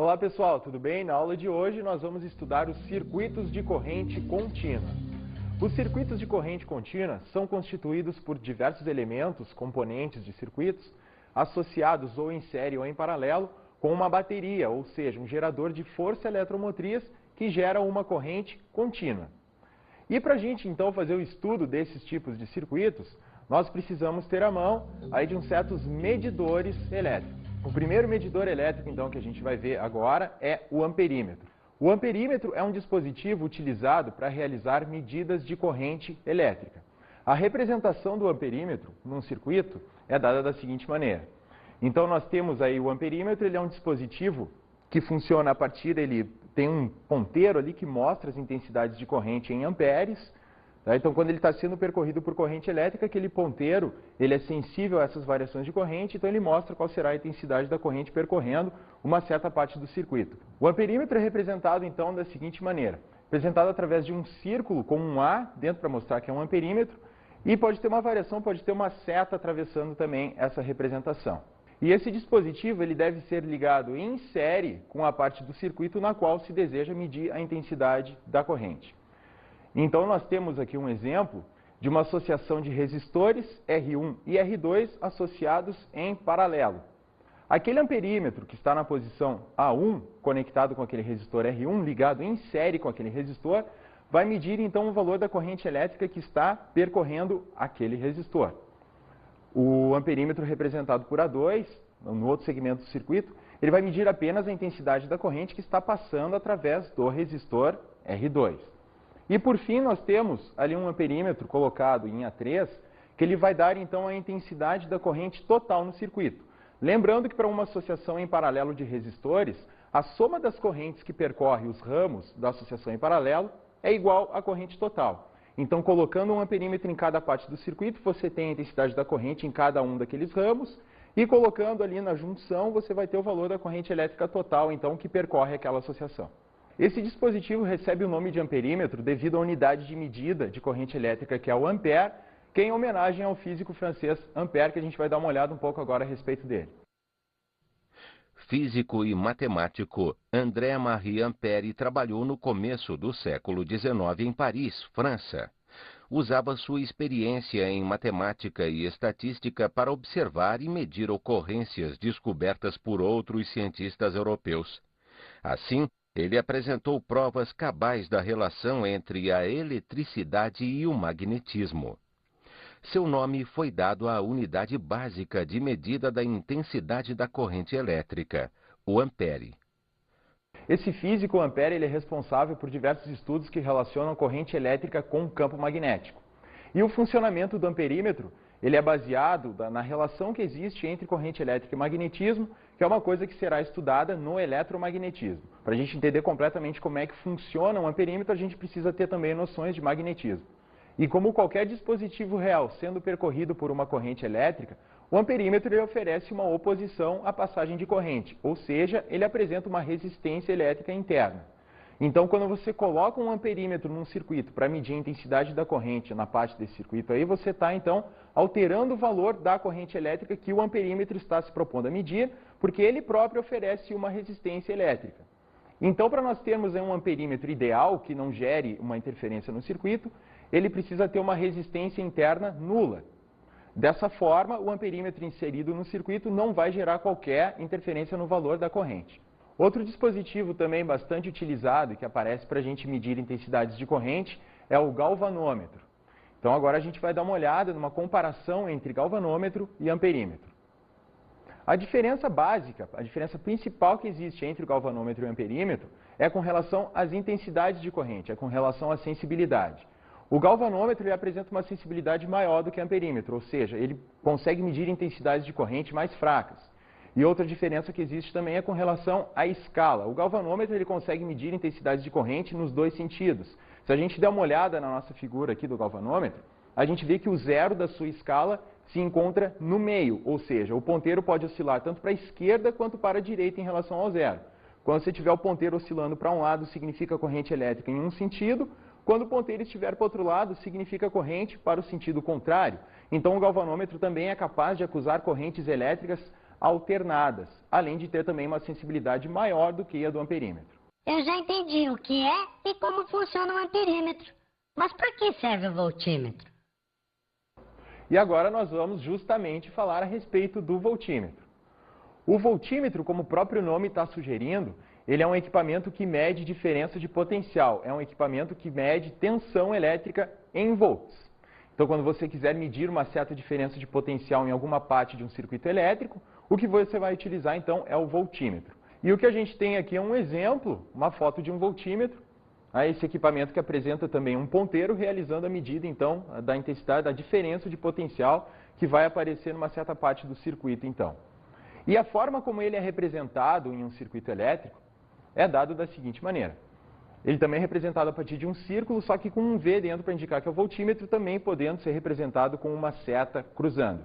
Olá pessoal, tudo bem? Na aula de hoje nós vamos estudar os circuitos de corrente contínua. Os circuitos de corrente contínua são constituídos por diversos elementos, componentes de circuitos, associados ou em série ou em paralelo com uma bateria, ou seja, um gerador de força eletromotriz que gera uma corrente contínua. E para a gente então fazer o estudo desses tipos de circuitos, nós precisamos ter à mão aí de uns certos medidores elétricos. O primeiro medidor elétrico, então, que a gente vai ver agora é o amperímetro. O amperímetro é um dispositivo utilizado para realizar medidas de corrente elétrica. A representação do amperímetro num circuito é dada da seguinte maneira. Então, nós temos aí o amperímetro, ele é um dispositivo que funciona a partir, ele tem um ponteiro ali que mostra as intensidades de corrente em amperes. Então, quando ele está sendo percorrido por corrente elétrica, aquele ponteiro ele é sensível a essas variações de corrente, então ele mostra qual será a intensidade da corrente percorrendo uma certa parte do circuito. O amperímetro é representado, então, da seguinte maneira. Representado através de um círculo com um A dentro para mostrar que é um amperímetro, e pode ter uma variação, pode ter uma seta atravessando também essa representação. E esse dispositivo ele deve ser ligado em série com a parte do circuito na qual se deseja medir a intensidade da corrente. Então, nós temos aqui um exemplo de uma associação de resistores R1 e R2 associados em paralelo. Aquele amperímetro que está na posição A1, conectado com aquele resistor R1, ligado em série com aquele resistor, vai medir então o valor da corrente elétrica que está percorrendo aquele resistor. O amperímetro representado por A2, no outro segmento do circuito, ele vai medir apenas a intensidade da corrente que está passando através do resistor R2. E por fim, nós temos ali um amperímetro colocado em A3, que ele vai dar então a intensidade da corrente total no circuito. Lembrando que para uma associação em paralelo de resistores, a soma das correntes que percorre os ramos da associação em paralelo é igual à corrente total. Então, colocando um amperímetro em cada parte do circuito, você tem a intensidade da corrente em cada um daqueles ramos, e colocando ali na junção, você vai ter o valor da corrente elétrica total, então, que percorre aquela associação. Esse dispositivo recebe o nome de amperímetro devido à unidade de medida de corrente elétrica, que é o ampere, que é em homenagem ao físico francês Ampère, que a gente vai dar uma olhada um pouco agora a respeito dele. Físico e matemático André-Marie Ampère trabalhou no começo do século XIX em Paris, França. Usava sua experiência em matemática e estatística para observar e medir ocorrências descobertas por outros cientistas europeus. Assim, ele apresentou provas cabais da relação entre a eletricidade e o magnetismo. Seu nome foi dado à unidade básica de medida da intensidade da corrente elétrica, o ampere. Esse físico Ampère ele é responsável por diversos estudos que relacionam corrente elétrica com o campo magnético. E o funcionamento do amperímetro ele é baseado na relação que existe entre corrente elétrica e magnetismo, que é uma coisa que será estudada no eletromagnetismo. Para a gente entender completamente como é que funciona um amperímetro, a gente precisa ter também noções de magnetismo. E como qualquer dispositivo real sendo percorrido por uma corrente elétrica, o amperímetro ele oferece uma oposição à passagem de corrente, ou seja, ele apresenta uma resistência elétrica interna. Então, quando você coloca um amperímetro num circuito para medir a intensidade da corrente na parte desse circuito aí, você está, então, alterando o valor da corrente elétrica que o amperímetro está se propondo a medir, porque ele próprio oferece uma resistência elétrica. Então, para nós termos um amperímetro ideal, que não gere uma interferência no circuito, ele precisa ter uma resistência interna nula. Dessa forma, o amperímetro inserido no circuito não vai gerar qualquer interferência no valor da corrente. Outro dispositivo também bastante utilizado e que aparece para a gente medir intensidades de corrente é o galvanômetro. Então agora a gente vai dar uma olhada numa comparação entre galvanômetro e amperímetro. A diferença básica, a diferença principal que existe entre o galvanômetro e o amperímetro é com relação às intensidades de corrente, é com relação à sensibilidade. O galvanômetro ele apresenta uma sensibilidade maior do que o amperímetro, ou seja, ele consegue medir intensidades de corrente mais fracas. E outra diferença que existe também é com relação à escala. O galvanômetro ele consegue medir intensidades de corrente nos dois sentidos. Se a gente der uma olhada na nossa figura aqui do galvanômetro, a gente vê que o zero da sua escala se encontra no meio, ou seja, o ponteiro pode oscilar tanto para a esquerda quanto para a direita em relação ao zero. Quando você tiver o ponteiro oscilando para um lado, significa corrente elétrica em um sentido. Quando o ponteiro estiver para o outro lado, significa corrente para o sentido contrário. Então, o galvanômetro também é capaz de acusar correntes elétricas alternadas, além de ter também uma sensibilidade maior do que a do amperímetro. Eu já entendi o que é e como funciona o amperímetro. Mas para que serve o voltímetro? E agora nós vamos justamente falar a respeito do voltímetro. O voltímetro, como o próprio nome está sugerindo, ele é um equipamento que mede diferença de potencial, é um equipamento que mede tensão elétrica em volts. Então, quando você quiser medir uma certa diferença de potencial em alguma parte de um circuito elétrico, o que você vai utilizar, então, é o voltímetro. E o que a gente tem aqui é um exemplo, uma foto de um voltímetro, esse equipamento que apresenta também um ponteiro realizando a medida, então, da intensidade, da diferença de potencial que vai aparecer numa certa parte do circuito, então. E a forma como ele é representado em um circuito elétrico é dado da seguinte maneira. Ele também é representado a partir de um círculo, só que com um V dentro para indicar que é o voltímetro, também podendo ser representado com uma seta cruzando.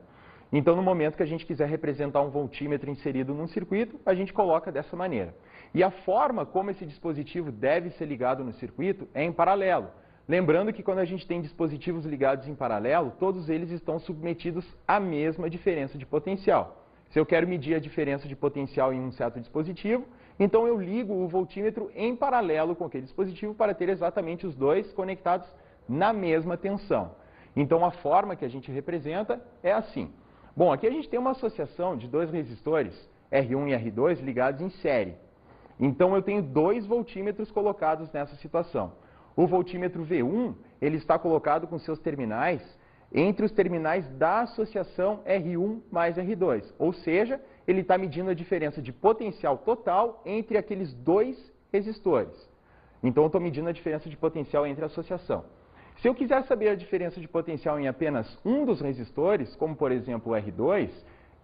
Então, no momento que a gente quiser representar um voltímetro inserido num circuito, a gente coloca dessa maneira. E a forma como esse dispositivo deve ser ligado no circuito é em paralelo. Lembrando que quando a gente tem dispositivos ligados em paralelo, todos eles estão submetidos à mesma diferença de potencial. Se eu quero medir a diferença de potencial em um certo dispositivo, então eu ligo o voltímetro em paralelo com aquele dispositivo para ter exatamente os dois conectados na mesma tensão. Então a forma que a gente representa é assim. Bom, aqui a gente tem uma associação de dois resistores, R1 e R2, ligados em série. Então eu tenho dois voltímetros colocados nessa situação. O voltímetro V1, ele está colocado com seus terminais entre os terminais da associação R1 mais R2, ou seja, ele está medindo a diferença de potencial total entre aqueles dois resistores. Então eu estou medindo a diferença de potencial entre a associação. Se eu quiser saber a diferença de potencial em apenas um dos resistores, como por exemplo o R2,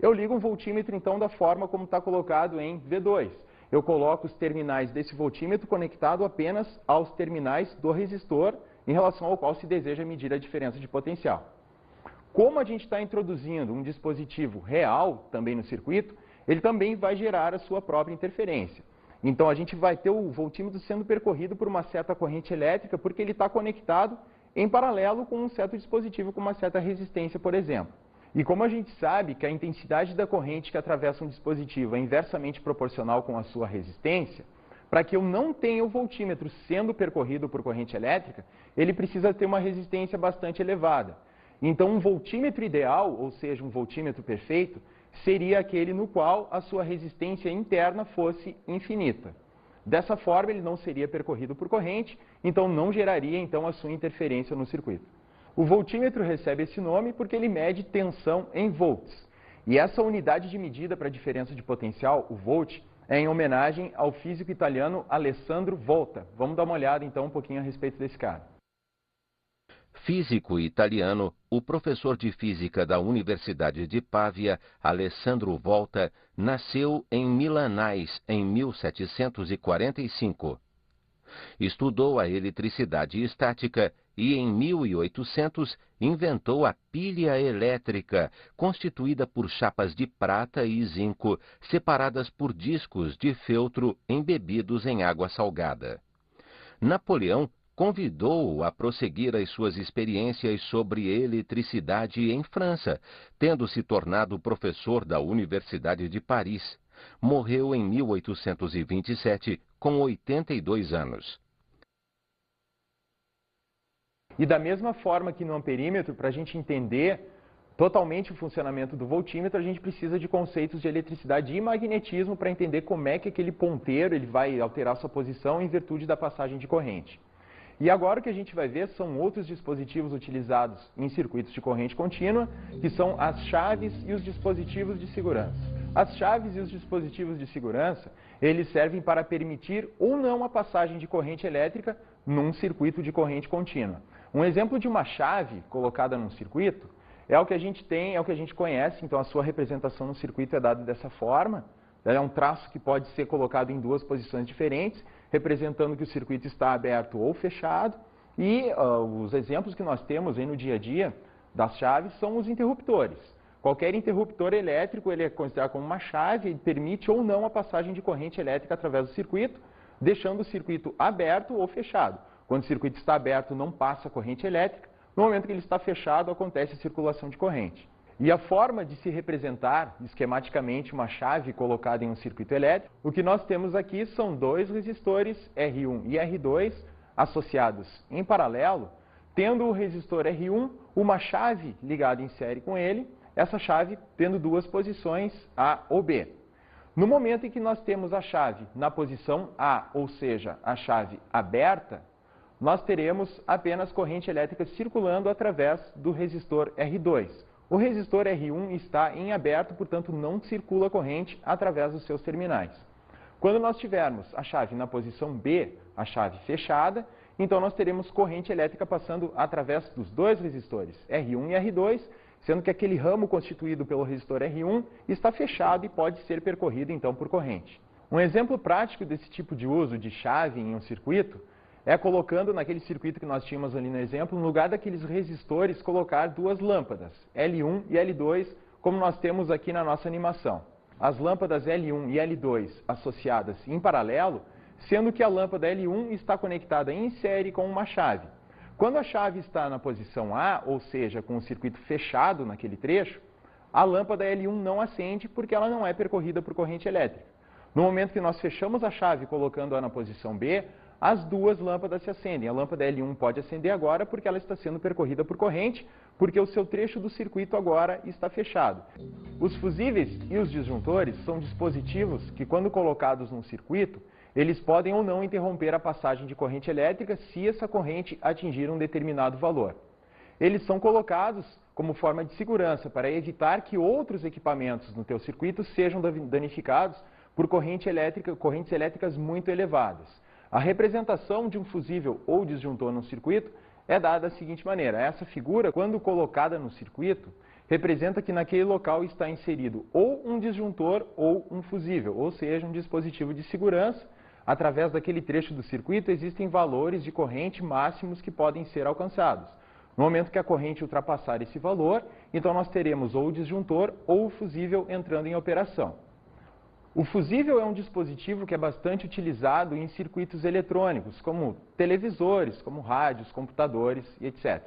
eu ligo um voltímetro então da forma como está colocado em V2. Eu coloco os terminais desse voltímetro conectado apenas aos terminais do resistor em relação ao qual se deseja medir a diferença de potencial. Como a gente está introduzindo um dispositivo real também no circuito, ele também vai gerar a sua própria interferência. Então a gente vai ter o voltímetro sendo percorrido por uma certa corrente elétrica porque ele está conectado em paralelo com um certo dispositivo com uma certa resistência, por exemplo. E como a gente sabe que a intensidade da corrente que atravessa um dispositivo é inversamente proporcional com a sua resistência, para que eu não tenha o voltímetro sendo percorrido por corrente elétrica, ele precisa ter uma resistência bastante elevada. Então um voltímetro ideal, ou seja, um voltímetro perfeito, seria aquele no qual a sua resistência interna fosse infinita. Dessa forma, ele não seria percorrido por corrente, então não geraria então a sua interferência no circuito. O voltímetro recebe esse nome porque ele mede tensão em volts. E essa unidade de medida para a diferença de potencial, o volt, é em homenagem ao físico italiano Alessandro Volta. Vamos dar uma olhada então um pouquinho a respeito desse cara. Físico italiano, o professor de física da Universidade de Pávia, Alessandro Volta, nasceu em Milanais em 1745. Estudou a eletricidade estática e, em 1800, inventou a pilha elétrica, constituída por chapas de prata e zinco, separadas por discos de feltro embebidos em água salgada. Napoleão convidou-o a prosseguir as suas experiências sobre eletricidade em França, tendo se tornado professor da Universidade de Paris. Morreu em 1827, com 82 anos. E da mesma forma que no amperímetro, para a gente entender totalmente o funcionamento do voltímetro, a gente precisa de conceitos de eletricidade e magnetismo para entender como é que aquele ponteiro ele vai alterar sua posição em virtude da passagem de corrente. E agora o que a gente vai ver são outros dispositivos utilizados em circuitos de corrente contínua, que são as chaves e os dispositivos de segurança. As chaves e os dispositivos de segurança, eles servem para permitir ou não a passagem de corrente elétrica num circuito de corrente contínua. Um exemplo de uma chave colocada num circuito é o que a gente tem, é o que a gente conhece, então a sua representação no circuito é dada dessa forma. É um traço que pode ser colocado em duas posições diferentes, representando que o circuito está aberto ou fechado. E os exemplos que nós temos aí no dia a dia das chaves são os interruptores. Qualquer interruptor elétrico ele é considerado como uma chave e permite ou não a passagem de corrente elétrica através do circuito, deixando o circuito aberto ou fechado. Quando o circuito está aberto, não passa corrente elétrica. No momento que ele está fechado, acontece a circulação de corrente. E a forma de se representar esquematicamente uma chave colocada em um circuito elétrico, o que nós temos aqui são dois resistores R1 e R2 associados em paralelo, tendo o resistor R1 uma chave ligada em série com ele, essa chave tendo duas posições A ou B. No momento em que nós temos a chave na posição A, ou seja, a chave aberta, nós teremos apenas corrente elétrica circulando através do resistor R2. O resistor R1 está em aberto, portanto não circula corrente através dos seus terminais. Quando nós tivermos a chave na posição B, a chave fechada, então nós teremos corrente elétrica passando através dos dois resistores, R1 e R2, sendo que aquele ramo constituído pelo resistor R1 está fechado e pode ser percorrido então por corrente. Um exemplo prático desse tipo de uso de chave em um circuito é colocando naquele circuito que nós tínhamos ali no exemplo, no lugar daqueles resistores, colocar duas lâmpadas, L1 e L2, como nós temos aqui na nossa animação. As lâmpadas L1 e L2 associadas em paralelo, sendo que a lâmpada L1 está conectada em série com uma chave. Quando a chave está na posição A, ou seja, com o circuito fechado naquele trecho, a lâmpada L1 não acende porque ela não é percorrida por corrente elétrica. No momento que nós fechamos a chave colocando-a na posição B, as duas lâmpadas se acendem. A lâmpada L1 pode acender agora porque ela está sendo percorrida por corrente, porque o seu trecho do circuito agora está fechado. Os fusíveis e os disjuntores são dispositivos que, quando colocados num circuito, eles podem ou não interromper a passagem de corrente elétrica se essa corrente atingir um determinado valor. Eles são colocados como forma de segurança para evitar que outros equipamentos no teu circuito sejam danificados por correntes elétricas muito elevadas. A representação de um fusível ou disjuntor no circuito é dada da seguinte maneira. Essa figura, quando colocada no circuito, representa que naquele local está inserido ou um disjuntor ou um fusível, ou seja, um dispositivo de segurança. Através daquele trecho do circuito existem valores de corrente máximos que podem ser alcançados. No momento que a corrente ultrapassar esse valor, então nós teremos ou o disjuntor ou o fusível entrando em operação. O fusível é um dispositivo que é bastante utilizado em circuitos eletrônicos, como televisores, como rádios, computadores e etc.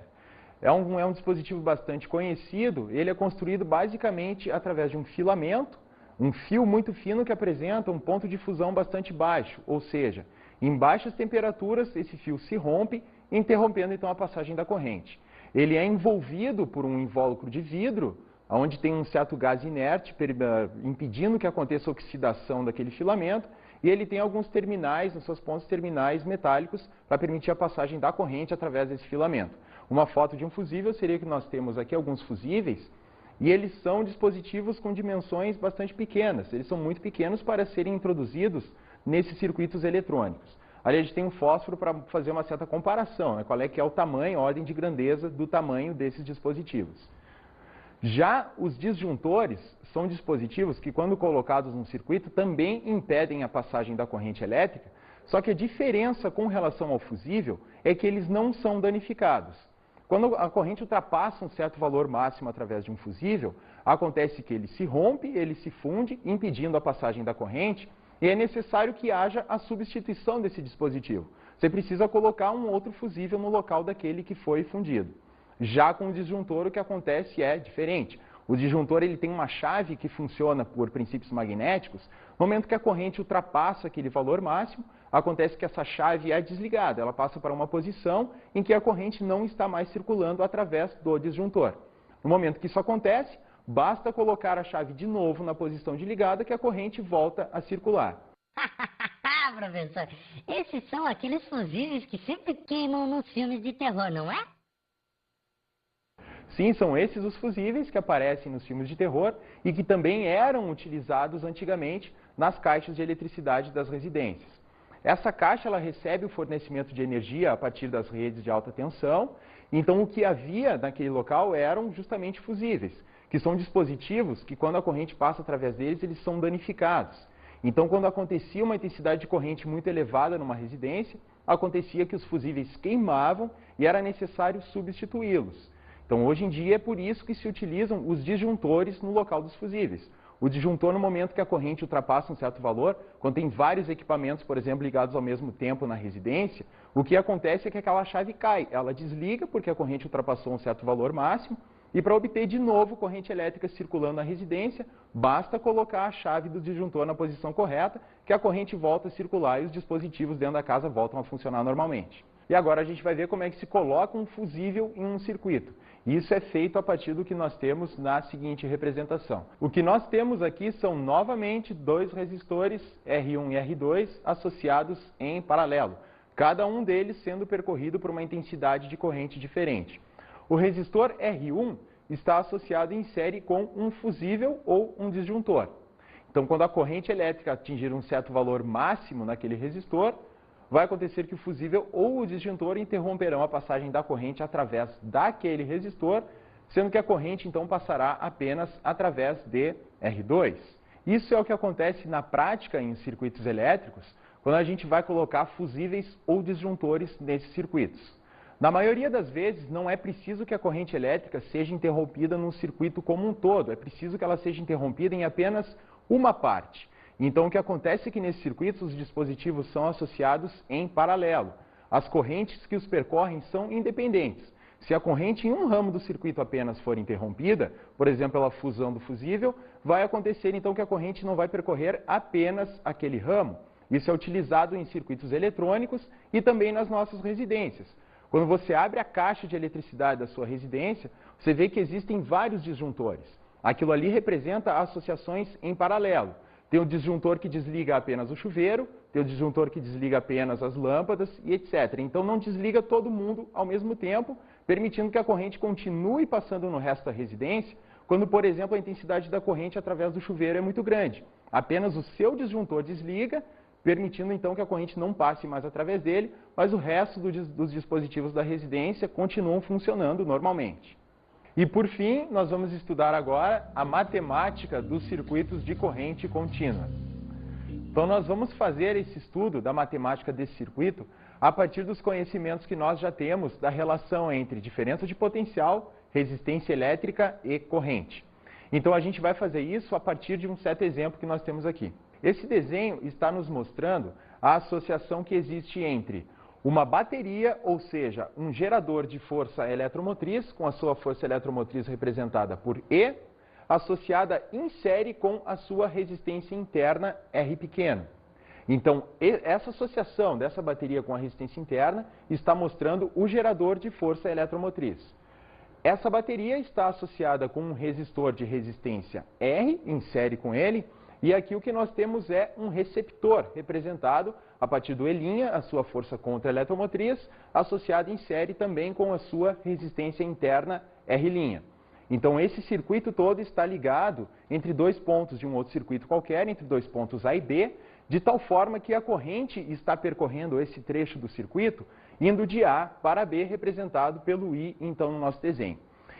É um dispositivo bastante conhecido, ele é construído basicamente através de um filamento, um fio muito fino que apresenta um ponto de fusão bastante baixo, ou seja, em baixas temperaturas esse fio se rompe, interrompendo então a passagem da corrente. Ele é envolvido por um invólucro de vidro, onde tem um certo gás inerte, impedindo que aconteça a oxidação daquele filamento, e ele tem alguns terminais, nos seus pontos terminais metálicos, para permitir a passagem da corrente através desse filamento. Uma foto de um fusível seria que nós temos aqui alguns fusíveis, e eles são dispositivos com dimensões bastante pequenas, eles são muito pequenos para serem introduzidos nesses circuitos eletrônicos. Ali a gente tem um fósforo para fazer uma certa comparação, né? Qual é que é o tamanho, a ordem de grandeza do tamanho desses dispositivos. Já os disjuntores são dispositivos que, quando colocados no circuito, também impedem a passagem da corrente elétrica, só que a diferença com relação ao fusível é que eles não são danificados. Quando a corrente ultrapassa um certo valor máximo através de um fusível, acontece que ele se rompe, ele se funde, impedindo a passagem da corrente, e é necessário que haja a substituição desse dispositivo. Você precisa colocar um outro fusível no local daquele que foi fundido. Já com o disjuntor, o que acontece é diferente. O disjuntor ele tem uma chave que funciona por princípios magnéticos. No momento que a corrente ultrapassa aquele valor máximo, acontece que essa chave é desligada. Ela passa para uma posição em que a corrente não está mais circulando através do disjuntor. No momento que isso acontece, basta colocar a chave de novo na posição de ligada que a corrente volta a circular. Professor, esses são aqueles fusíveis que sempre queimam nos filmes de terror, não é? Sim, são esses os fusíveis que aparecem nos filmes de terror e que também eram utilizados antigamente nas caixas de eletricidade das residências. Essa caixa ela recebe o fornecimento de energia a partir das redes de alta tensão, então o que havia naquele local eram justamente fusíveis, que são dispositivos que quando a corrente passa através deles, eles são danificados. Então quando acontecia uma intensidade de corrente muito elevada numa residência, acontecia que os fusíveis queimavam e era necessário substituí-los. Então, hoje em dia, é por isso que se utilizam os disjuntores no local dos fusíveis. O disjuntor, no momento que a corrente ultrapassa um certo valor, quando tem vários equipamentos, por exemplo, ligados ao mesmo tempo na residência, o que acontece é que aquela chave cai. Ela desliga porque a corrente ultrapassou um certo valor máximo, E para obter de novo corrente elétrica circulando na residência, basta colocar a chave do disjuntor na posição correta, que a corrente volta a circular e os dispositivos dentro da casa voltam a funcionar normalmente. E agora a gente vai ver como é que se coloca um fusível em um circuito. Isso é feito a partir do que nós temos na seguinte representação. O que nós temos aqui são novamente dois resistores R1 e R2 associados em paralelo, cada um deles sendo percorrido por uma intensidade de corrente diferente. O resistor R1 está associado em série com um fusível ou um disjuntor. Então, quando a corrente elétrica atingir um certo valor máximo naquele resistor, vai acontecer que o fusível ou o disjuntor interromperão a passagem da corrente através daquele resistor, sendo que a corrente então passará apenas através de R2. Isso é o que acontece na prática em circuitos elétricos, quando a gente vai colocar fusíveis ou disjuntores nesses circuitos. Na maioria das vezes, não é preciso que a corrente elétrica seja interrompida num circuito como um todo, é preciso que ela seja interrompida em apenas uma parte. Então, o que acontece é que nesses circuitos os dispositivos são associados em paralelo. As correntes que os percorrem são independentes. Se a corrente em um ramo do circuito apenas for interrompida, por exemplo, pela fusão do fusível, vai acontecer então que a corrente não vai percorrer apenas aquele ramo. Isso é utilizado em circuitos eletrônicos e também nas nossas residências. Quando você abre a caixa de eletricidade da sua residência, você vê que existem vários disjuntores. Aquilo ali representa associações em paralelo. Tem o disjuntor que desliga apenas o chuveiro, tem o disjuntor que desliga apenas as lâmpadas e etc. Então não desliga todo mundo ao mesmo tempo, permitindo que a corrente continue passando no resto da residência, quando, por exemplo, a intensidade da corrente através do chuveiro é muito grande. Apenas o seu disjuntor desliga, permitindo então que a corrente não passe mais através dele, mas o resto dos dispositivos da residência continuam funcionando normalmente. E por fim, nós vamos estudar agora a matemática dos circuitos de corrente contínua. Então nós vamos fazer esse estudo da matemática desse circuito a partir dos conhecimentos que nós já temos da relação entre diferença de potencial, resistência elétrica e corrente. Então a gente vai fazer isso a partir de um certo exemplo que nós temos aqui. Esse desenho está nos mostrando a associação que existe entre uma bateria, ou seja, um gerador de força eletromotriz, com a sua força eletromotriz representada por E, associada em série com a sua resistência interna R pequeno. Então, essa associação dessa bateria com a resistência interna está mostrando o gerador de força eletromotriz. Essa bateria está associada com um resistor de resistência R, em série com ele, e aqui o que nós temos é um receptor, representado a partir do E', a sua força contra-eletromotriz, associada em série também com a sua resistência interna R'. Então esse circuito todo está ligado entre dois pontos de um outro circuito qualquer, entre dois pontos A e B, de tal forma que a corrente está percorrendo esse trecho do circuito, indo de A para B, representado pelo I, então, no nosso desenho.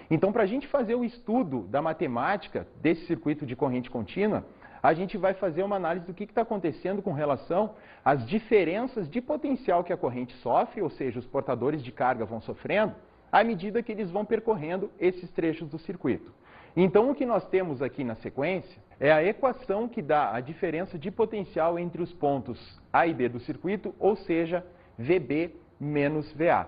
Então, para a gente fazer o estudo da matemática desse circuito de corrente contínua, a gente vai fazer uma análise do que está acontecendo com relação às diferenças de potencial que a corrente sofre, ou seja, os portadores de carga vão sofrendo, à medida que eles vão percorrendo esses trechos do circuito. Então, o que nós temos aqui na sequência é a equação que dá a diferença de potencial entre os pontos A e B do circuito, ou seja, VB menos VA.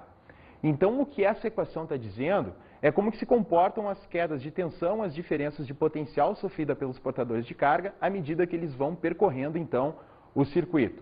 Então, o que essa equação está dizendo é como que se comportam as quedas de tensão, as diferenças de potencial sofrida pelos portadores de carga, à medida que eles vão percorrendo, então, o circuito.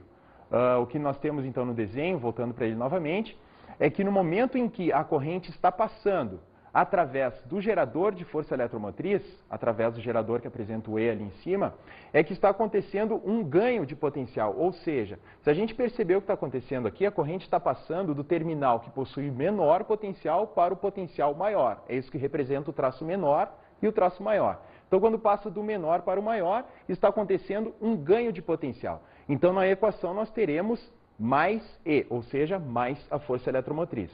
O que nós temos, então, no desenho, voltando para ele novamente, é que no momento em que a corrente está passando através do gerador de força eletromotriz, através do gerador que apresenta o E ali em cima, é que está acontecendo um ganho de potencial. Ou seja, se a gente perceber o que está acontecendo aqui, a corrente está passando do terminal que possui menor potencial para o potencial maior. É isso que representa o traço menor e o traço maior. Então, quando passa do menor para o maior, está acontecendo um ganho de potencial. Então, na equação, nós teremos mais E, ou seja, mais a força eletromotriz.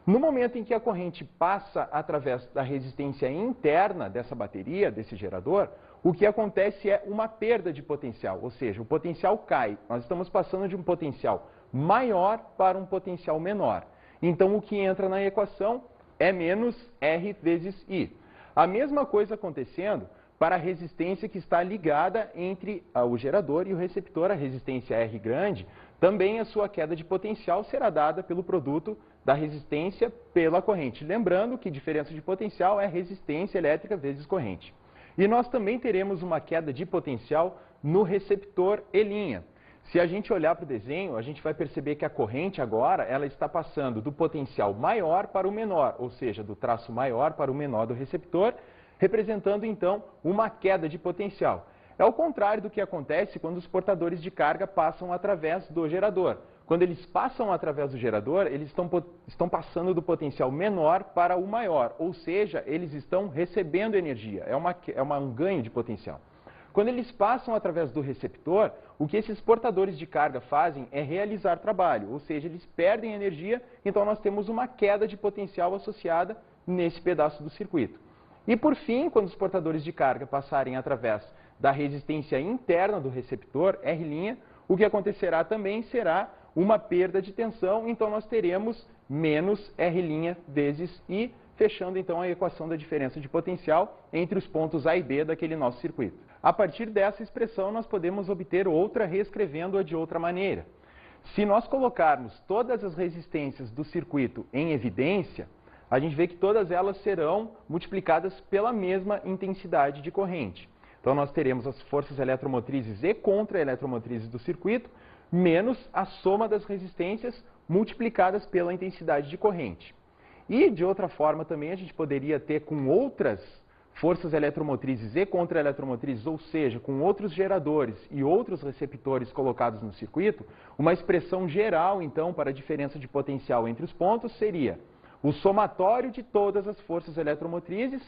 No momento em que a corrente passa através da resistência interna dessa bateria, desse gerador, o que acontece é uma perda de potencial, ou seja, o potencial cai. Nós estamos passando de um potencial maior para um potencial menor. Então, o que entra na equação é menos R vezes I. A mesma coisa acontecendo para a resistência que está ligada entre o gerador e o receptor, a resistência R grande, também a sua queda de potencial será dada pelo produto da resistência pela corrente. Lembrando que diferença de potencial é resistência elétrica vezes corrente. E nós também teremos uma queda de potencial no receptor E'. Se a gente olhar para o desenho, a gente vai perceber que a corrente agora ela está passando do potencial maior para o menor, ou seja, do traço maior para o menor do receptor, representando então uma queda de potencial. É o contrário do que acontece quando os portadores de carga passam através do gerador. Quando eles passam através do gerador, eles estão passando do potencial menor para o maior, ou seja, eles estão recebendo energia, é um ganho de potencial. Quando eles passam através do receptor, o que esses portadores de carga fazem é realizar trabalho, ou seja, eles perdem energia, então nós temos uma queda de potencial associada nesse pedaço do circuito. E por fim, quando os portadores de carga passarem através da resistência interna do receptor, R', o que acontecerá também será uma perda de tensão, então nós teremos menos R' vezes I, fechando então a equação da diferença de potencial entre os pontos A e B daquele nosso circuito. A partir dessa expressão, nós podemos obter outra reescrevendo-a de outra maneira. Se nós colocarmos todas as resistências do circuito em evidência, a gente vê que todas elas serão multiplicadas pela mesma intensidade de corrente. Então nós teremos as forças eletromotrizes e contra-eletromotrizes do circuito, menos a soma das resistências multiplicadas pela intensidade de corrente. E de outra forma também a gente poderia ter com outras forças eletromotrizes e contra-eletromotrizes, ou seja, com outros geradores e outros receptores colocados no circuito, uma expressão geral então para a diferença de potencial entre os pontos seria o somatório de todas as forças eletromotrizes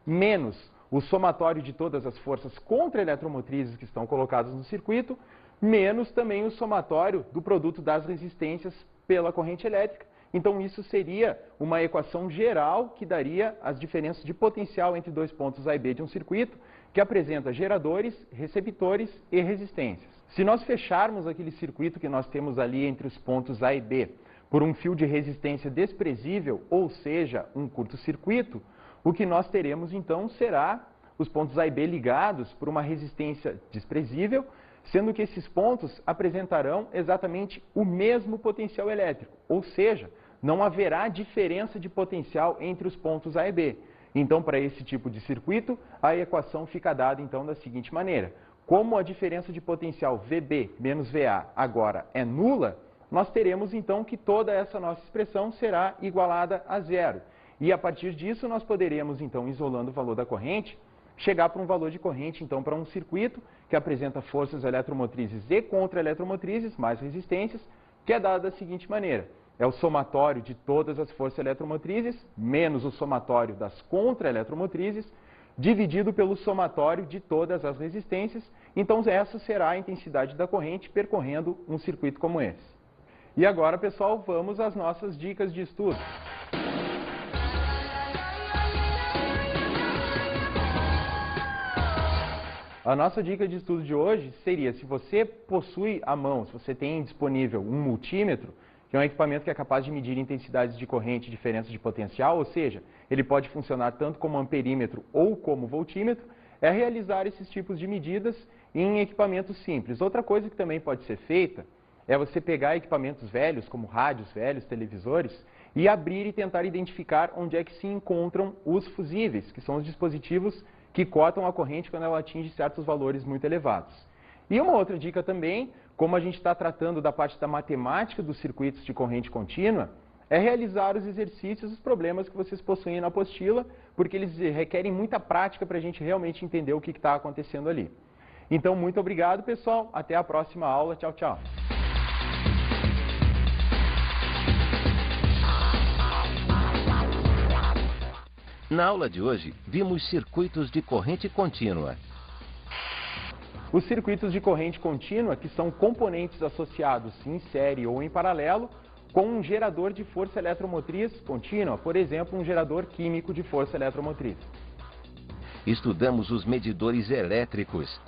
menos o somatório de todas as forças contra-eletromotrizes que estão colocadas no circuito, menos também o somatório do produto das resistências pela corrente elétrica. Então isso seria uma equação geral que daria as diferenças de potencial entre dois pontos A e B de um circuito, que apresenta geradores, receptores e resistências. Se nós fecharmos aquele circuito que nós temos ali entre os pontos A e B por um fio de resistência desprezível, ou seja, um curto-circuito, o que nós teremos então será os pontos A e B ligados por uma resistência desprezível, sendo que esses pontos apresentarão exatamente o mesmo potencial elétrico, ou seja, não haverá diferença de potencial entre os pontos A e B. Então, para esse tipo de circuito, a equação fica dada então da seguinte maneira: como a diferença de potencial VB menos VA agora é nula, nós teremos então que toda essa nossa expressão será igualada a zero. E a partir disso nós poderemos então, isolando o valor da corrente, chegar para um valor de corrente, então, para um circuito que apresenta forças eletromotrizes e contra-eletromotrizes, mais resistências, que é dado da seguinte maneira: é o somatório de todas as forças eletromotrizes, menos o somatório das contra-eletromotrizes, dividido pelo somatório de todas as resistências. Então, essa será a intensidade da corrente percorrendo um circuito como esse. E agora, pessoal, vamos às nossas dicas de estudo. A nossa dica de estudo de hoje seria: se você possui à mão, se você tem disponível um multímetro, que é um equipamento que é capaz de medir intensidades de corrente e diferença de potencial, ou seja, ele pode funcionar tanto como amperímetro ou como voltímetro, é realizar esses tipos de medidas em equipamentos simples. Outra coisa que também pode ser feita é você pegar equipamentos velhos, como rádios velhos, televisores, e abrir e tentar identificar onde é que se encontram os fusíveis, que são os dispositivos que cortam a corrente quando ela atinge certos valores muito elevados. E uma outra dica também, como a gente está tratando da parte da matemática dos circuitos de corrente contínua, é realizar os exercícios, os problemas que vocês possuem na apostila, porque eles requerem muita prática para a gente realmente entender o que está acontecendo ali. Então, muito obrigado, pessoal. Até a próxima aula. Tchau, tchau. Na aula de hoje, vimos circuitos de corrente contínua. Os circuitos de corrente contínua, que são componentes associados em série ou em paralelo, com um gerador de força eletromotriz contínua, por exemplo, um gerador químico de força eletromotriz. Estudamos os medidores elétricos.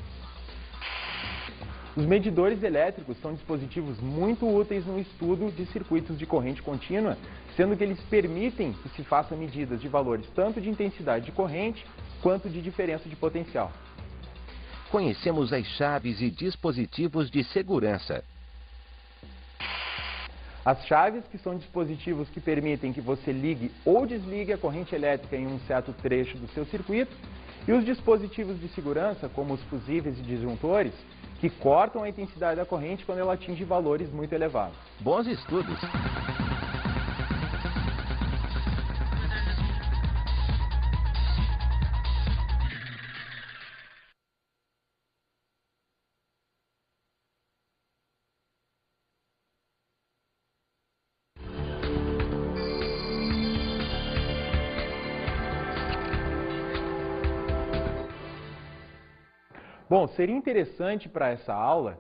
Os medidores elétricos são dispositivos muito úteis no estudo de circuitos de corrente contínua, sendo que eles permitem que se façam medidas de valores tanto de intensidade de corrente quanto de diferença de potencial. Conhecemos as chaves e dispositivos de segurança. As chaves, que são dispositivos que permitem que você ligue ou desligue a corrente elétrica em um certo trecho do seu circuito, e os dispositivos de segurança, como os fusíveis e disjuntores, que cortam a intensidade da corrente quando ela atinge valores muito elevados. Bons estudos! Bom, seria interessante para essa aula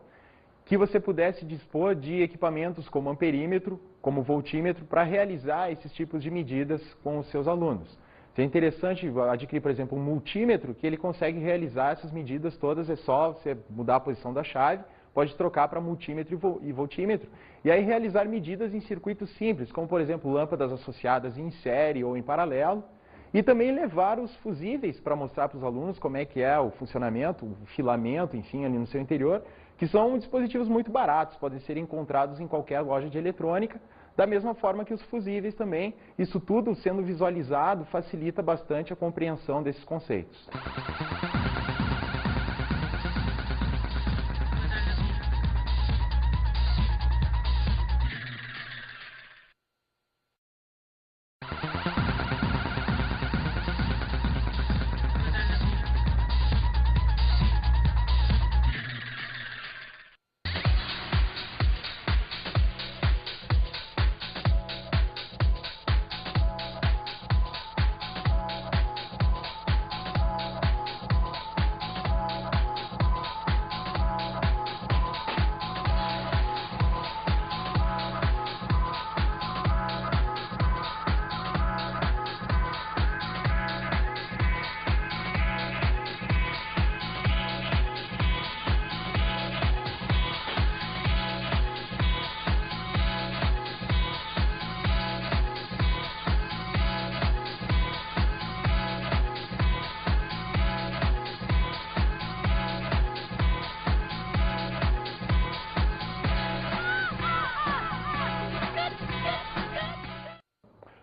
que você pudesse dispor de equipamentos como amperímetro, como voltímetro, para realizar esses tipos de medidas com os seus alunos. Seria interessante adquirir, por exemplo, um multímetro que ele consegue realizar essas medidas todas, é só você mudar a posição da chave, pode trocar para multímetro e voltímetro, e aí realizar medidas em circuitos simples, como por exemplo lâmpadas associadas em série ou em paralelo, e também levar os fusíveis para mostrar para os alunos como é que é o funcionamento, o filamento, enfim, ali no seu interior, que são dispositivos muito baratos, podem ser encontrados em qualquer loja de eletrônica, da mesma forma que os fusíveis também. Isso tudo sendo visualizado facilita bastante a compreensão desses conceitos.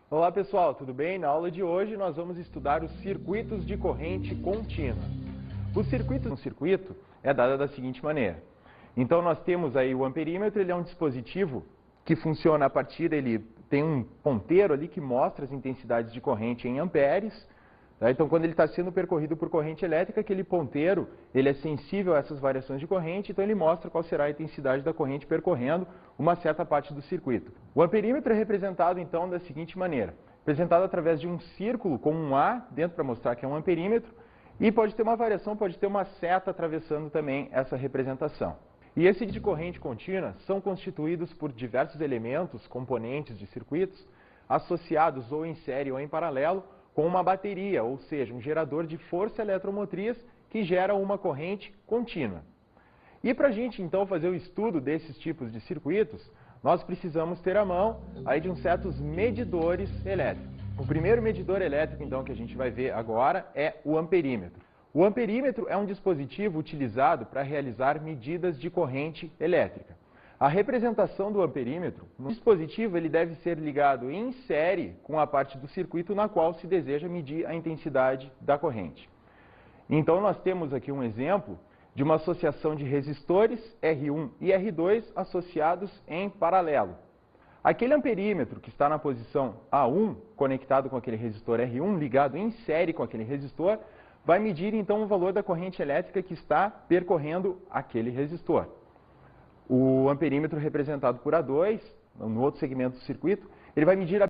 Olá pessoal, tudo bem? Na aula de hoje nós vamos estudar os circuitos de corrente contínua. O circuito é dado da seguinte maneira. Então nós temos aí o amperímetro, ele é um dispositivo que funciona a partir, ele tem um ponteiro ali que mostra as intensidades de corrente em amperes. Tá? Então quando ele está sendo percorrido por corrente elétrica, aquele ponteiro ele é sensível a essas variações de corrente, então ele mostra qual será a intensidade da corrente percorrendo uma certa parte do circuito. O amperímetro é representado então da seguinte maneira, representado através de um círculo com um A dentro para mostrar que é um amperímetro, e pode ter uma variação, pode ter uma seta atravessando também essa representação. E esse de corrente contínua são constituídos por diversos elementos, componentes de circuitos, associados ou em série ou em paralelo, com uma bateria, ou seja, um gerador de força eletromotriz que gera uma corrente contínua. E para a gente então fazer o estudo desses tipos de circuitos, nós precisamos ter à mão aí de uns certos medidores elétricos. O primeiro medidor elétrico então que a gente vai ver agora é o amperímetro. O amperímetro é um dispositivo utilizado para realizar medidas de corrente elétrica. A representação do amperímetro, no dispositivo ele deve ser ligado em série com a parte do circuito na qual se deseja medir a intensidade da corrente. Então nós temos aqui um exemplo de uma associação de resistores R1 e R2 associados em paralelo. Aquele amperímetro que está na posição A1, conectado com aquele resistor R1, ligado em série com aquele resistor, vai medir então o valor da corrente elétrica que está percorrendo aquele resistor. O amperímetro representado por A2, no outro segmento do circuito, ele vai medir a